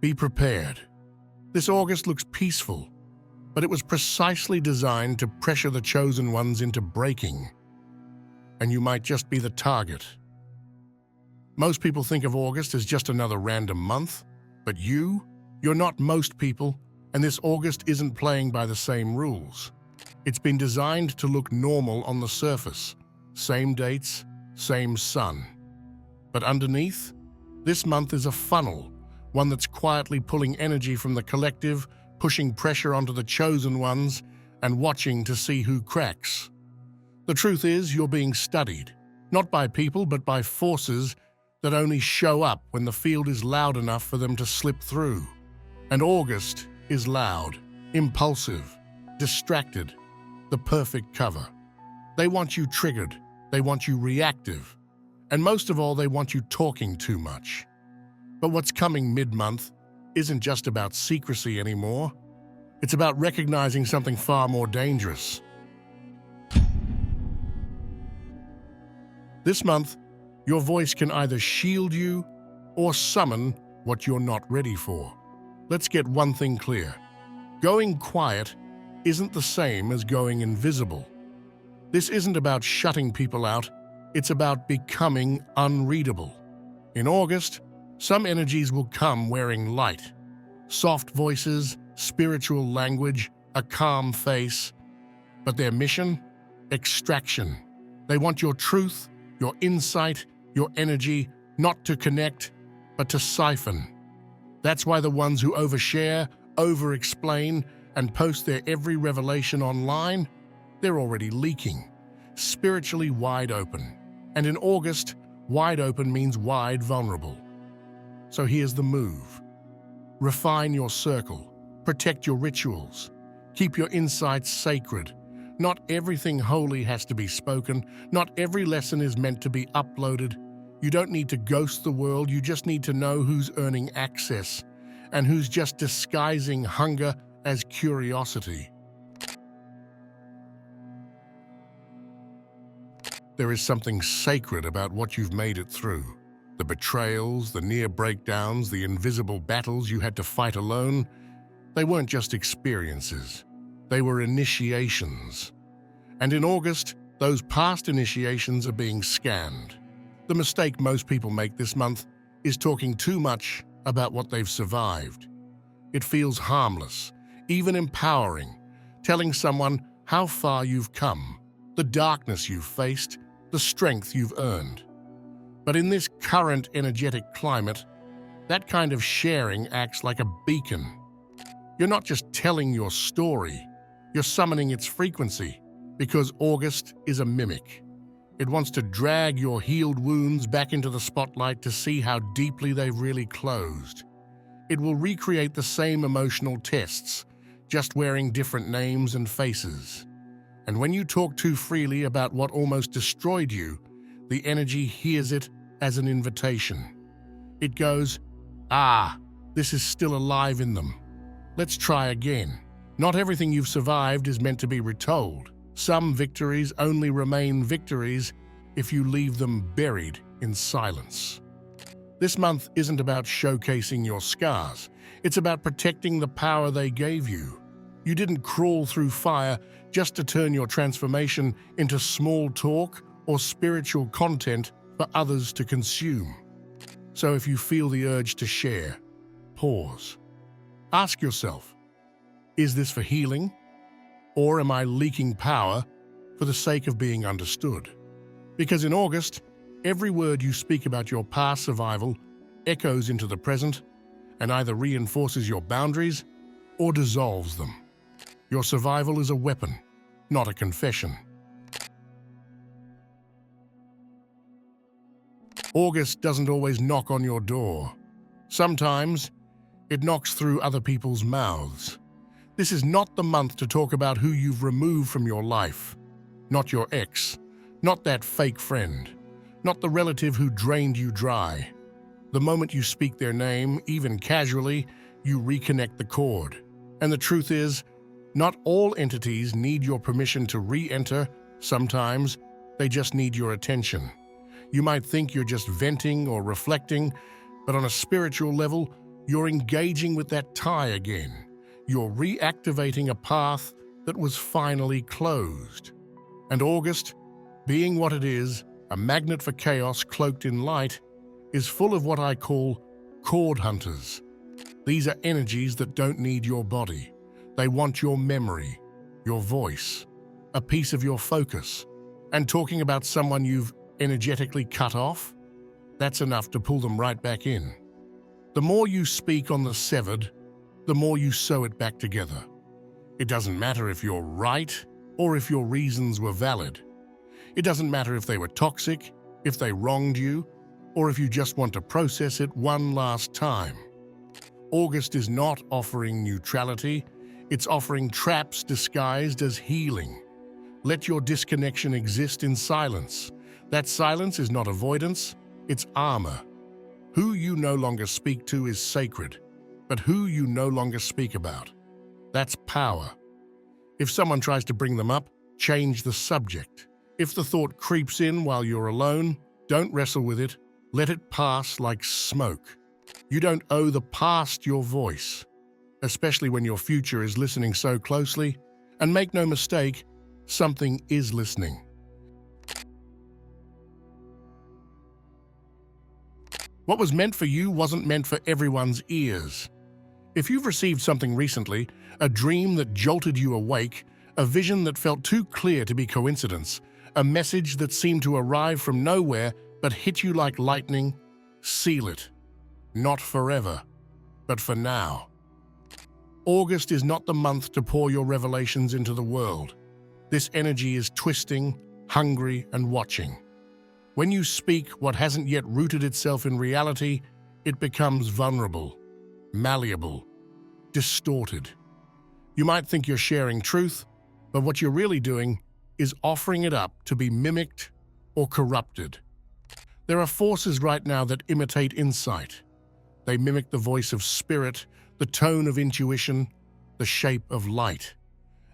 Be prepared. This August looks peaceful, but it was precisely designed to pressure the chosen ones into breaking. And you might just be the target. Most people think of August as just another random month, but you're not most people, and this August isn't playing by the same rules. It's been designed to look normal on the surface. Same dates, same sun. But underneath, this month is a funnel, one that's quietly pulling energy from the collective, pushing pressure onto the chosen ones, and watching to see who cracks. The truth is, you're being studied, not by people, but by forces that only show up when the field is loud enough for them to slip through. And August is loud, impulsive, distracted, the perfect cover. They want you triggered, they want you reactive, and most of all, they want you talking too much. But what's coming mid-month isn't just about secrecy anymore. It's about recognizing something far more dangerous. This month, your voice can either shield you or summon what you're not ready for. Let's get one thing clear. Going quiet isn't the same as going invisible. This isn't about shutting people out, it's about becoming unreadable. In August, some energies will come wearing light. Soft voices, spiritual language, a calm face. But their mission? Extraction. They want your truth, your insight, your energy, not to connect, but to siphon. That's why the ones who overshare, over-explain, and post their every revelation online, they're already leaking, spiritually wide open. And in August, wide open means wide vulnerable. So here's the move. Refine your circle, protect your rituals, keep your insights sacred. Not everything holy has to be spoken, not every lesson is meant to be uploaded. You don't need to ghost the world, you just need to know who's earning access and who's just disguising hunger as curiosity. There is something sacred about what you've made it through. The betrayals, the near breakdowns, the invisible battles you had to fight alone, they weren't just experiences. They were initiations. And in August, those past initiations are being scanned. The mistake most people make this month is talking too much about what they've survived. It feels harmless, even empowering, telling someone how far you've come, the darkness you've faced, the strength you've earned. But in this current energetic climate, that kind of sharing acts like a beacon. You're not just telling your story, you're summoning its frequency, because August is a mimic. It wants to drag your healed wounds back into the spotlight to see how deeply they've really closed. It will recreate the same emotional tests, just wearing different names and faces. And when you talk too freely about what almost destroyed you, the energy hears it as an invitation. It goes, this is still alive in them. Let's try again. Not everything you've survived is meant to be retold. Some victories only remain victories if you leave them buried in silence. This month isn't about showcasing your scars. It's about protecting the power they gave you. You didn't crawl through fire just to turn your transformation into small talk or spiritual content for others to consume. So if you feel the urge to share, pause. Ask yourself, is this for healing? Or am I leaking power for the sake of being understood? Because in August, every word you speak about your past survival echoes into the present and either reinforces your boundaries or dissolves them. Your survival is a weapon, not a confession. August doesn't always knock on your door. Sometimes, it knocks through other people's mouths. This is not the month to talk about who you've removed from your life. Not your ex, not that fake friend, not the relative who drained you dry. The moment you speak their name, even casually, you reconnect the cord. And the truth is, not all entities need your permission to re-enter. Sometimes, they just need your attention. You might think you're just venting or reflecting, but on a spiritual level, You're engaging with that tie again. You're reactivating a path that was finally closed. And August, being what it is, a magnet for chaos cloaked in light, is full of what I call cord hunters. These are energies that don't need your body. They want your memory, your voice, a piece of your focus. And talking about someone you've energetically cut off, that's enough to pull them right back in. The more you speak on the severed, the more you sew it back together. It doesn't matter if you're right or if your reasons were valid. It doesn't matter if they were toxic, if they wronged you, or if you just want to process it one last time. August is not offering neutrality, it's offering traps disguised as healing. Let your disconnection exist in silence. That silence is not avoidance, it's armor. Who you no longer speak to is sacred, but who you no longer speak about, that's power. If someone tries to bring them up, change the subject. If the thought creeps in while you're alone, don't wrestle with it. Let it pass like smoke. You don't owe the past your voice, especially when your future is listening so closely. And make no mistake, something is listening. What was meant for you wasn't meant for everyone's ears. If you've received something recently, a dream that jolted you awake, a vision that felt too clear to be coincidence, a message that seemed to arrive from nowhere but hit you like lightning, seal it. Not forever, but for now. August is not the month to pour your revelations into the world. This energy is twisting, hungry, and watching. When you speak what hasn't yet rooted itself in reality, it becomes vulnerable, malleable, distorted. You might think you're sharing truth, but what you're really doing is offering it up to be mimicked or corrupted. There are forces right now that imitate insight. They mimic the voice of spirit, the tone of intuition, the shape of light.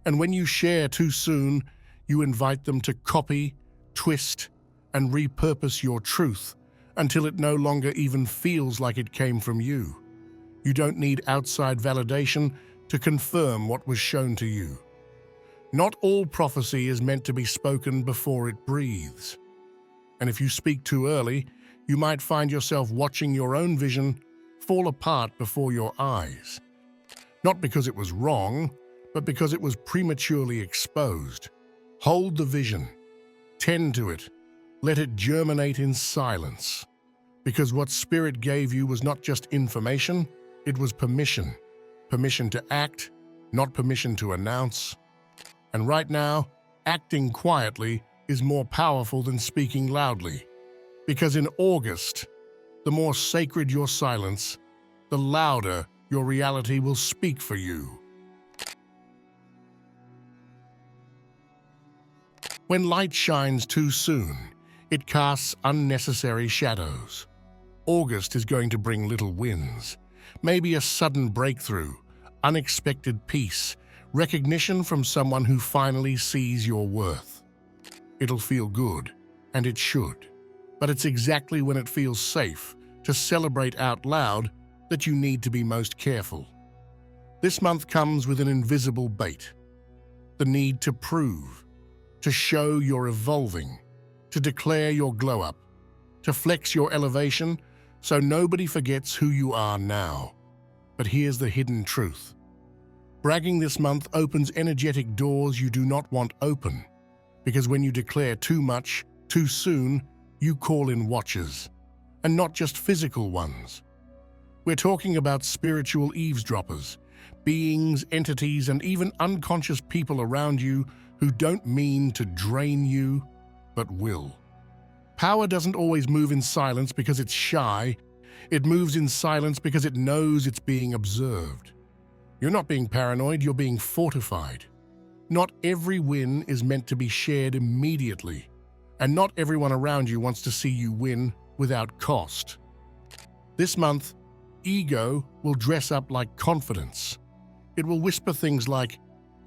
And when you share too soon, you invite them to copy, twist, and repurpose your truth until it no longer even feels like it came from you. You don't need outside validation to confirm what was shown to you. Not all prophecy is meant to be spoken before it breathes. And if you speak too early, you might find yourself watching your own vision fall apart before your eyes. Not because it was wrong, but because it was prematurely exposed. Hold the vision. Tend to it. Let it germinate in silence. Because what Spirit gave you was not just information, it was permission. Permission to act, not permission to announce. And right now, acting quietly is more powerful than speaking loudly. Because in August, the more sacred your silence, the louder your reality will speak for you. When light shines too soon, it casts unnecessary shadows. August is going to bring little wins, maybe a sudden breakthrough, unexpected peace, recognition from someone who finally sees your worth. It'll feel good, and it should, but it's exactly when it feels safe to celebrate out loud that you need to be most careful. This month comes with an invisible bait, the need to prove, to show you're evolving, to declare your glow-up, to flex your elevation so nobody forgets who you are now. But here's the hidden truth. Bragging this month opens energetic doors you do not want open, because when you declare too much, too soon, you call in watchers, and not just physical ones. We're talking about spiritual eavesdroppers, beings, entities, and even unconscious people around you who don't mean to drain you, but will. Power doesn't always move in silence because it's shy. It moves in silence because it knows it's being observed. You're not being paranoid, you're being fortified. Not every win is meant to be shared immediately, and not everyone around you wants to see you win without cost. This month, ego will dress up like confidence. It will whisper things like,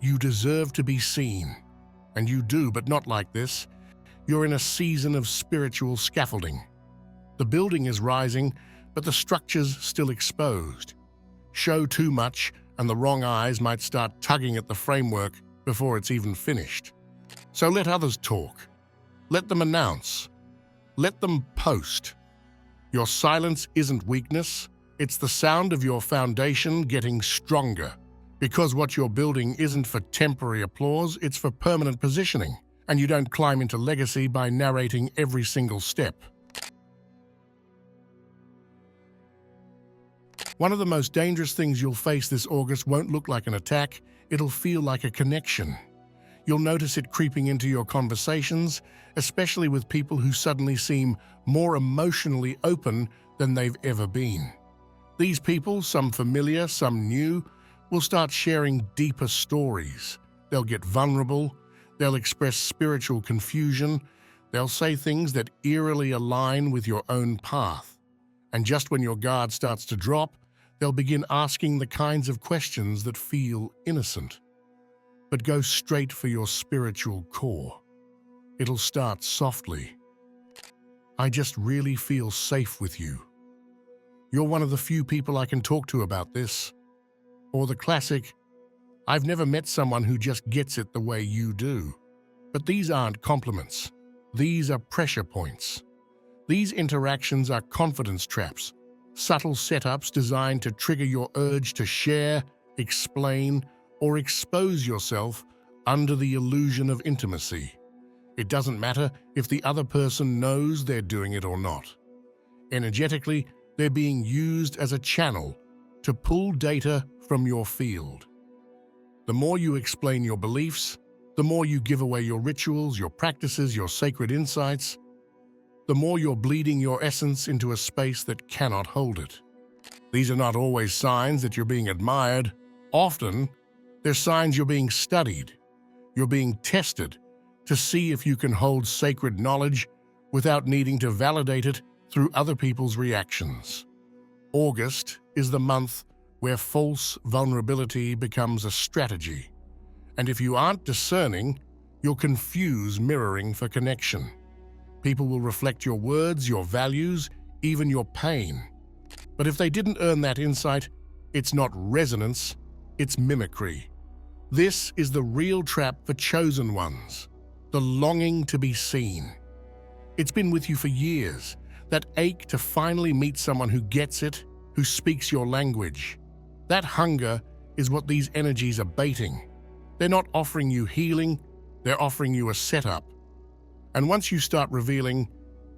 "You deserve to be seen." And you do, but not like this. You're in a season of spiritual scaffolding. The building is rising, but the structure's still exposed. Show too much, and the wrong eyes might start tugging at the framework before it's even finished. So let others talk. Let them announce. Let them post. Your silence isn't weakness, it's the sound of your foundation getting stronger. Because what you're building isn't for temporary applause, it's for permanent positioning, and you don't climb into legacy by narrating every single step. One of the most dangerous things you'll face this August won't look like an attack, it'll feel like a connection. You'll notice it creeping into your conversations, especially with people who suddenly seem more emotionally open than they've ever been. These people, some familiar, some new, will start sharing deeper stories. They'll get vulnerable, they'll express spiritual confusion, they'll say things that eerily align with your own path. And just when your guard starts to drop, they'll begin asking the kinds of questions that feel innocent, but go straight for your spiritual core. It'll start softly. I just really feel safe with you. You're one of the few people I can talk to about this. Or the classic, I've never met someone who just gets it the way you do. But these aren't compliments. These are pressure points. These interactions are confidence traps, subtle setups designed to trigger your urge to share, explain, or expose yourself under the illusion of intimacy. It doesn't matter if the other person knows they're doing it or not. Energetically, they're being used as a channel to pull data from your field. The more you explain your beliefs, the more you give away your rituals, your practices, your sacred insights, the more you're bleeding your essence into a space that cannot hold it. These are not always signs that you're being admired. Often, they're signs you're being studied. You're being tested to see if you can hold sacred knowledge without needing to validate it through other people's reactions. August is the month where false vulnerability becomes a strategy. And if you aren't discerning, you'll confuse mirroring for connection. People will reflect your words, your values, even your pain. But if they didn't earn that insight, it's not resonance, it's mimicry. This is the real trap for chosen ones, the longing to be seen. It's been with you for years, that ache to finally meet someone who gets it, who speaks your language. That hunger is what these energies are baiting. They're not offering you healing, they're offering you a setup. And once you start revealing,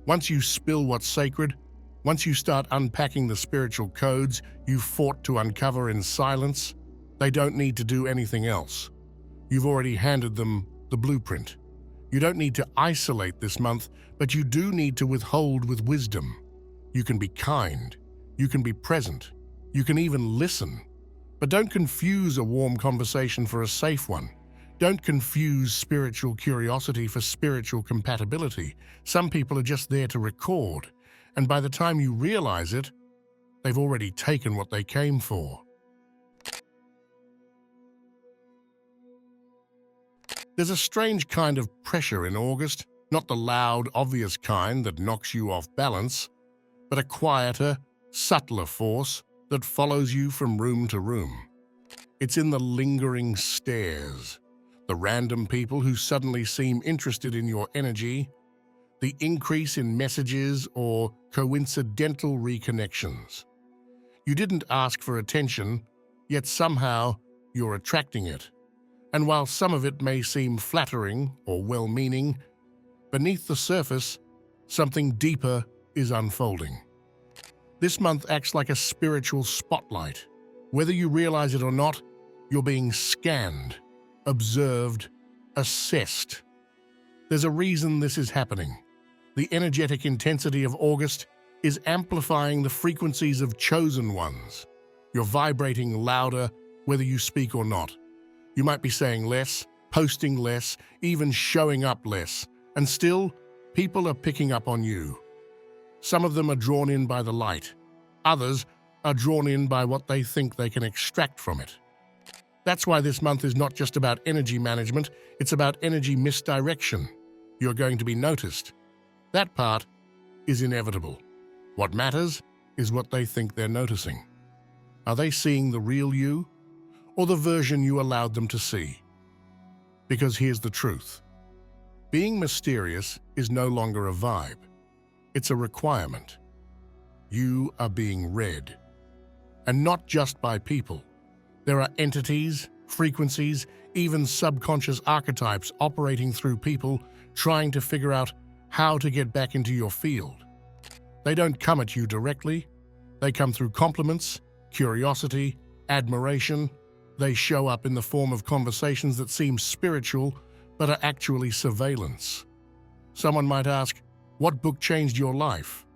once you spill what's sacred, once you start unpacking the spiritual codes you fought to uncover in silence, they don't need to do anything else. You've already handed them the blueprint. You don't need to isolate this month, but you do need to withhold with wisdom. You can be kind, you can be present, you can even listen. But don't confuse a warm conversation for a safe one. Don't confuse spiritual curiosity for spiritual compatibility. Some people are just there to record, and by the time you realize it, they've already taken what they came for. There's a strange kind of pressure in August, not the loud, obvious kind that knocks you off balance, but a quieter, subtler force that follows you from room to room. It's in the lingering stares, the random people who suddenly seem interested in your energy, the increase in messages or coincidental reconnections. You didn't ask for attention, yet somehow you're attracting it. And while some of it may seem flattering or well-meaning, beneath the surface, something deeper is unfolding. This month acts like a spiritual spotlight. Whether you realize it or not, you're being scanned, observed, assessed. There's a reason this is happening. The energetic intensity of August is amplifying the frequencies of chosen ones. You're vibrating louder whether you speak or not. You might be saying less, posting less, even showing up less, and still, people are picking up on you. Some of them are drawn in by the light. Others are drawn in by what they think they can extract from it. That's why this month is not just about energy management, it's about energy misdirection. You're going to be noticed. That part is inevitable. What matters is what they think they're noticing. Are they seeing the real you, or the version you allowed them to see? Because here's the truth. Being mysterious is no longer a vibe. It's a requirement. You are being read. And not just by people. There are entities, frequencies, even subconscious archetypes operating through people trying to figure out how to get back into your field. They don't come at you directly. They come through compliments, curiosity, admiration. They show up in the form of conversations that seem spiritual but are actually surveillance. Someone might ask, what book changed your life?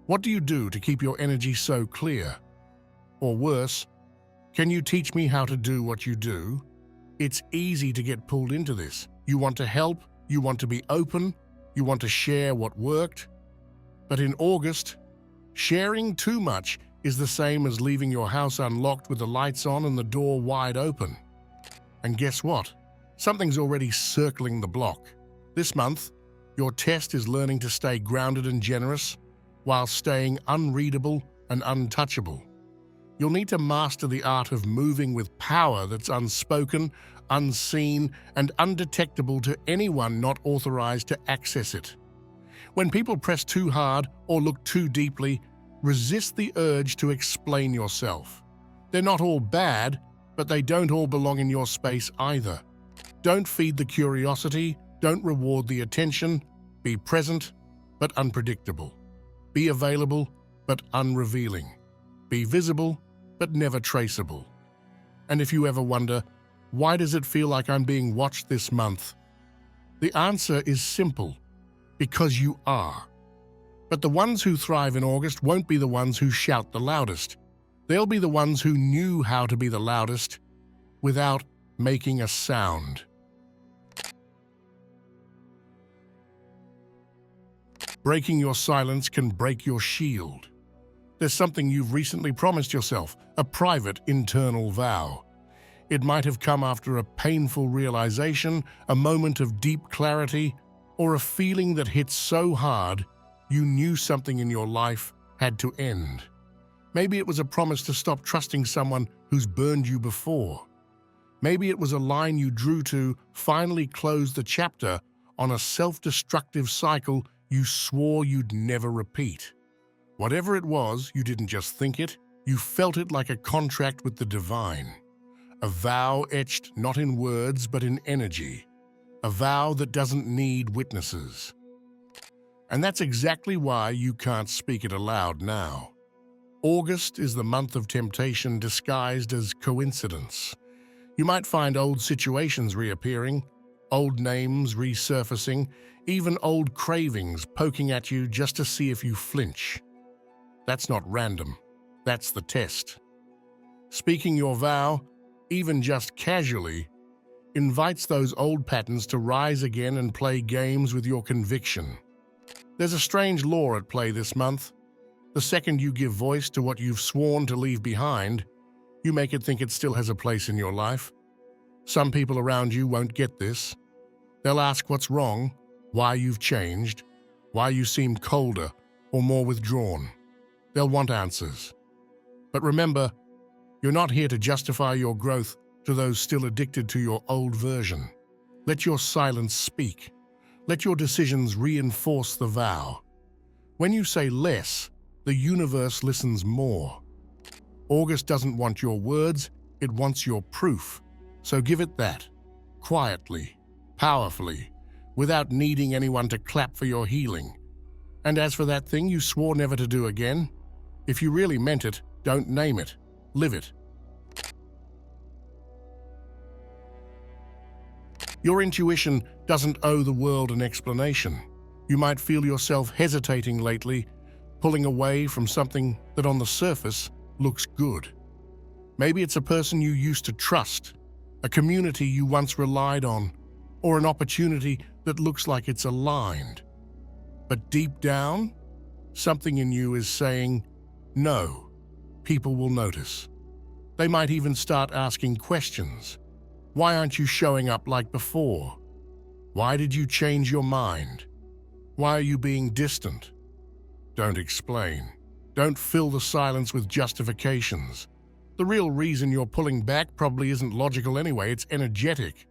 What do you do to keep your energy so clear? Or worse, can you teach me how to do what you do? It's easy to get pulled into this. You want to help, you want to be open, you want to share what worked. But in August, sharing too much is the same as leaving your house unlocked with the lights on and the door wide open. And guess what? Something's already circling the block. This month, your test is learning to stay grounded and generous while staying unreadable and untouchable. You'll need to master the art of moving with power that's unspoken, unseen, and undetectable to anyone not authorized to access it. When people press too hard or look too deeply, resist the urge to explain yourself. They're not all bad, but they don't all belong in your space either. Don't feed the curiosity, don't reward the attention. Be present, but unpredictable. Be available, but unrevealing. Be visible, but never traceable. And if you ever wonder, why does it feel like I'm being watched this month? The answer is simple, because you are. But the ones who thrive in August won't be the ones who shout the loudest. They'll be the ones who knew how to be the loudest without making a sound. Breaking your silence can break your shield. There's something you've recently promised yourself, a private internal vow. It might have come after a painful realization, a moment of deep clarity, or a feeling that hit so hard you knew something in your life had to end. Maybe it was a promise to stop trusting someone who's burned you before. Maybe it was a line you drew to finally close the chapter on a self-destructive cycle you swore you'd never repeat. Whatever it was, you didn't just think it, you felt it like a contract with the divine. A vow etched not in words but in energy. A vow that doesn't need witnesses. And that's exactly why you can't speak it aloud now. August is the month of temptation disguised as coincidence. You might find old situations reappearing, old names resurfacing, even old cravings poking at you just to see if you flinch. That's not random. That's the test. Speaking your vow, even just casually, invites those old patterns to rise again and play games with your conviction. There's a strange law at play this month. The second you give voice to what you've sworn to leave behind, you make it think it still has a place in your life. Some people around you won't get this. They'll ask what's wrong, why you've changed, why you seem colder or more withdrawn. They'll want answers. But remember, you're not here to justify your growth to those still addicted to your old version. Let your silence speak. Let your decisions reinforce the vow. When you say less, the universe listens more. August doesn't want your words, it wants your proof. So give it that, quietly, powerfully, without needing anyone to clap for your healing. And as for that thing you swore never to do again, if you really meant it, don't name it, live it. Your intuition doesn't owe the world an explanation. You might feel yourself hesitating lately, pulling away from something that on the surface looks good. Maybe it's a person you used to trust, a community you once relied on, or an opportunity that looks like it's aligned. But deep down, something in you is saying, no, people will notice. They might even start asking questions. Why aren't you showing up like before? Why did you change your mind? Why are you being distant? Don't explain. Don't fill the silence with justifications. The real reason you're pulling back probably isn't logical anyway, it's energetic.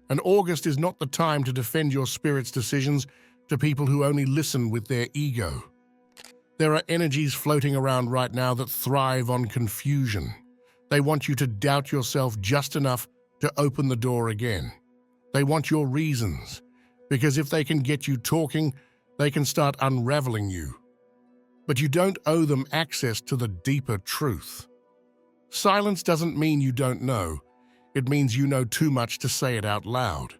And August is not the time to defend your spirit's decisions to people who only listen with their ego. There are energies floating around right now that thrive on confusion. They want you to doubt yourself just enough to open the door again. They want your reasons, because if they can get you talking, they can start unraveling you. But you don't owe them access to the deeper truth. Silence doesn't mean you don't know. It means you know too much to say it out loud.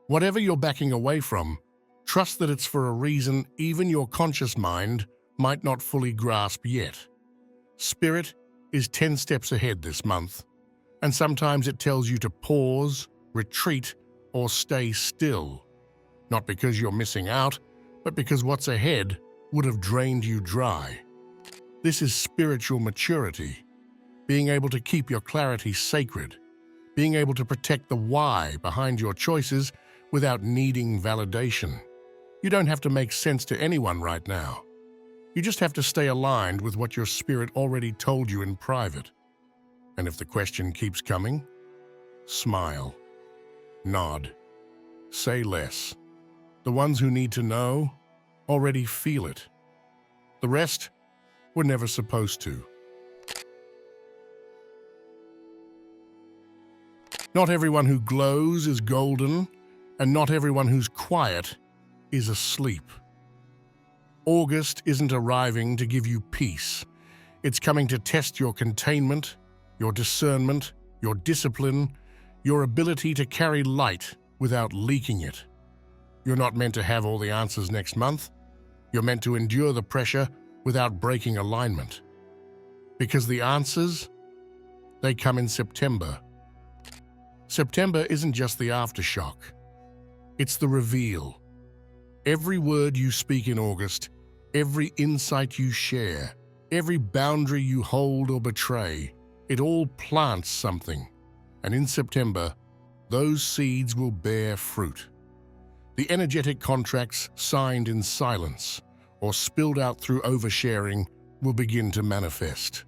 Whatever you're backing away from, trust that it's for a reason even your conscious mind might not fully grasp yet. Spirit is 10 steps ahead this month, and sometimes it tells you to pause, retreat, or stay still. Not because you're missing out, but because what's ahead would have drained you dry. This is spiritual maturity, being able to keep your clarity sacred, being able to protect the why behind your choices without needing validation. You don't have to make sense to anyone right now. You just have to stay aligned with what your spirit already told you in private. And if the question keeps coming, smile, nod, say less. The ones who need to know already feel it. The rest were never supposed to. Not everyone who glows is golden, and not everyone who's quiet is asleep. August isn't arriving to give you peace. It's coming to test your containment, your discernment, your discipline, your ability to carry light without leaking it. You're not meant to have all the answers next month. You're meant to endure the pressure without breaking alignment. Because the answers, they come in September. September isn't just the aftershock. It's the reveal. Every word you speak in August, every insight you share, every boundary you hold or betray, it all plants something. And in September, those seeds will bear fruit. The energetic contracts signed in silence or spilled out through oversharing will begin to manifest.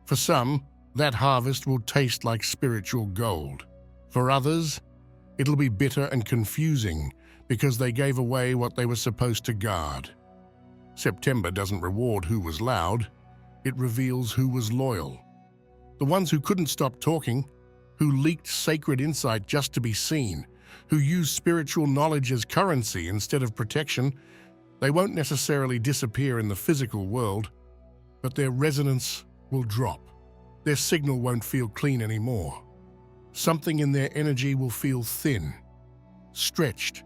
For some, that harvest will taste like spiritual gold. For others, it'll be bitter and confusing because they gave away what they were supposed to guard. September doesn't reward who was loud, it reveals who was loyal. The ones who couldn't stop talking, who leaked sacred insight just to be seen, who used spiritual knowledge as currency instead of protection, they won't necessarily disappear in the physical world, but their resonance will drop. Their signal won't feel clean anymore. Something in their energy will feel thin, stretched,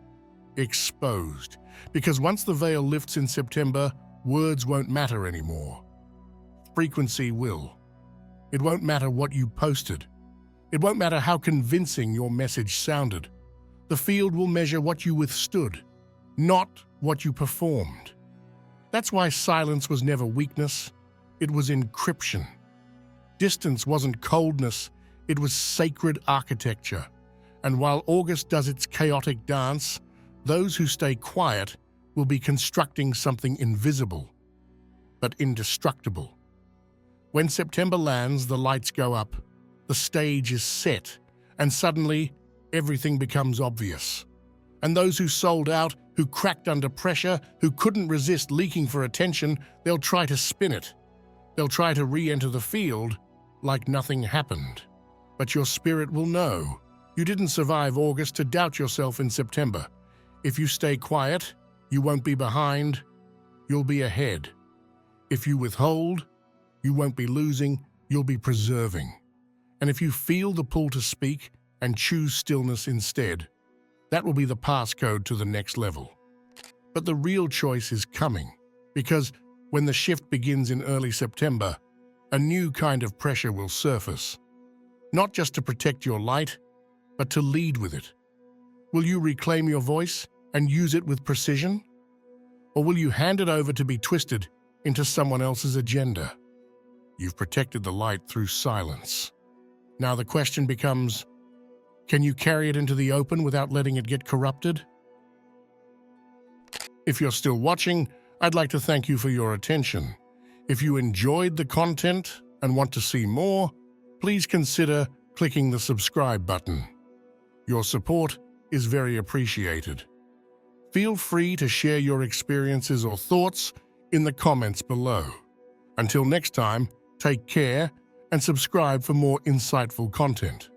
exposed. Because once the veil lifts in September, words won't matter anymore. Frequency will. It won't matter what you posted. It won't matter how convincing your message sounded. The field will measure what you withstood, not what you performed. That's why silence was never weakness. It was encryption. Distance wasn't coldness. It was sacred architecture. And while August does its chaotic dance, those who stay quiet will be constructing something invisible, but indestructible. When September lands, the lights go up, the stage is set, and suddenly everything becomes obvious. And those who sold out, who cracked under pressure, who couldn't resist leaking for attention, they'll try to spin it. They'll try to re-enter the field like nothing happened. But your spirit will know. You didn't survive August to doubt yourself in September. If you stay quiet, you won't be behind, you'll be ahead. If you withhold, you won't be losing, you'll be preserving. And if you feel the pull to speak and choose stillness instead, that will be the passcode to the next level. But the real choice is coming, because when the shift begins in early September, a new kind of pressure will surface. Not just to protect your light, but to lead with it. Will you reclaim your voice and use it with precision? Or will you hand it over to be twisted into someone else's agenda? You've protected the light through silence. Now the question becomes, can you carry it into the open without letting it get corrupted? If you're still watching, I'd like to thank you for your attention. If you enjoyed the content and want to see more, please consider clicking the subscribe button. Your support is very appreciated. Feel free to share your experiences or thoughts in the comments below. Until next time, take care and subscribe for more insightful content.